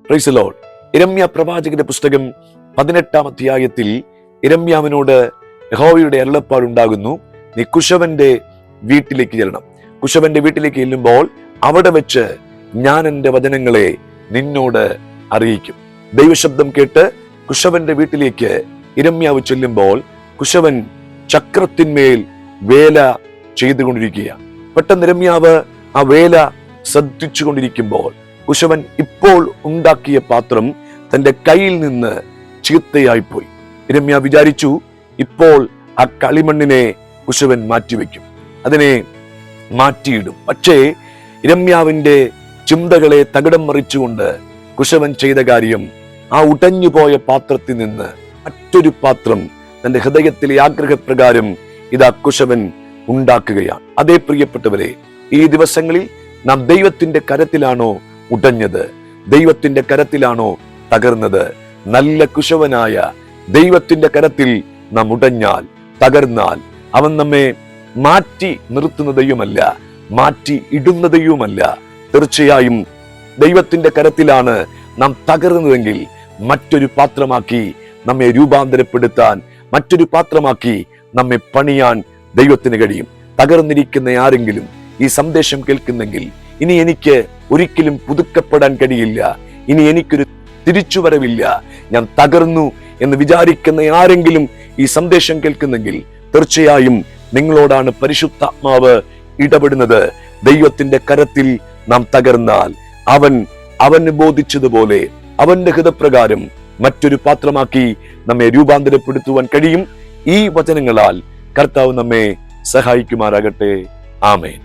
Praise the Lord. യിരെമ്യാ പ്രവാചകന്റെ പുസ്തകം 18-ാം അധ്യായത്തിൽ യിരെമ്യാവിനോട് യഹോവയുടെ അരുളപ്പാടുണ്ടാകുന്നു, നീ കുശവന്റെ വീട്ടിലേക്ക് ചെല്ലണം. കുശവന്റെ വീട്ടിലേക്ക് ചെല്ലുമ്പോൾ അവിടെ വെച്ച് ഞാൻ എൻ്റെ വചനങ്ങളെ നിന്നോട് അറിയിക്കും. ദൈവശബ്ദം കേട്ട് കുശവന്റെ വീട്ടിലേക്ക് യിരെമ്യാവ് ചെല്ലുമ്പോൾ കുശവൻ ചക്രത്തിന്മേൽ വേല ചെയ്തുകൊണ്ടിരിക്കുക. പെട്ടെന്ന് യിരെമ്യാവ് ആ വേല ശ്രദ്ധിച്ചുകൊണ്ടിരിക്കുമ്പോൾ കുശവൻ ഇപ്പോൾ ഉണ്ടാക്കിയ പാത്രം തന്റെ കയ്യിൽ നിന്ന് ചീത്തയായിപ്പോയി. യിരെമ്യാവ് വിചാരിച്ചു, ഇപ്പോൾ ആ കളിമണ്ണിനെ കുശവൻ മാറ്റിവെക്കും, അതിനെ മാറ്റിയിടും. പക്ഷേ യിരെമ്യാവിന്റെ ചിന്തകളെ തകിടം മറിച്ചുകൊണ്ട് കുശവൻ ചെയ്ത കാര്യം, ആ ഉടഞ്ഞുപോയ പാത്രത്തിൽ നിന്ന് മറ്റൊരു പാത്രം തന്റെ ഹൃദയത്തിലെ ആഗ്രഹപ്രകാരം ഇതാ കുശവൻ ഉണ്ടാക്കുകയാണ്. അതേ പ്രിയപ്പെട്ടവരെ, ഈ ദിവസങ്ങളിൽ നാം ദൈവത്തിന്റെ കരത്തിലാണോ ഉടഞ്ഞത്? ദൈവത്തിന്റെ കരത്തിലാണോ തകർന്നത്? നല്ല കുശവനായ ദൈവത്തിന്റെ കരത്തിൽ നാം ഉടഞ്ഞാൽ, തകർന്നാൽ, അവൻ നമ്മെ മാറ്റി നിർത്തുന്ന ദൈവമല്ല, മാറ്റി ഇടുന്ന ദൈവമല്ല. തീർച്ചയായും ദൈവത്തിന്റെ കരത്തിലാണ് നാം തകർന്നതെങ്കിൽ മറ്റൊരു പാത്രമാക്കി നമ്മെ രൂപാന്തരപ്പെടുത്താൻ, മറ്റൊരു പാത്രമാക്കി നമ്മെ പണിയാൻ ദൈവത്തിന് കഴിയും. തകർന്നിരിക്കുന്ന ആരെങ്കിലും ഈ സന്ദേശം കേൾക്കുന്നെങ്കിൽ, ഇനി എനിക്ക് ഒരിക്കലും പുതുക്കപ്പെടാൻ കഴിയില്ല, ഇനി എനിക്കൊരു തിരിച്ചുവരവില്ല, ഞാൻ തകർന്നു എന്ന് വിചാരിക്കുന്ന ആരെങ്കിലും ഈ സന്ദേശം കേൾക്കുന്നെങ്കിൽ, തീർച്ചയായും നിങ്ങളോടാണ് പരിശുദ്ധാത്മാവ് ഇടപെടുന്നത്. ദൈവത്തിന്റെ കരത്തിൽ നാം തകർന്നാൽ അവന് ബോധിച്ചതുപോലെ അവന്റെ ഹൃദയപ്രകാരം മറ്റൊരു പാത്രമാക്കി നമ്മെ രൂപാന്തരപ്പെടുത്തുവാൻ കഴിയും. ഈ വചനങ്ങളാൽ കർത്താവ് നമ്മെ സഹായിക്കുമാറാകട്ടെ. ആമേൻ.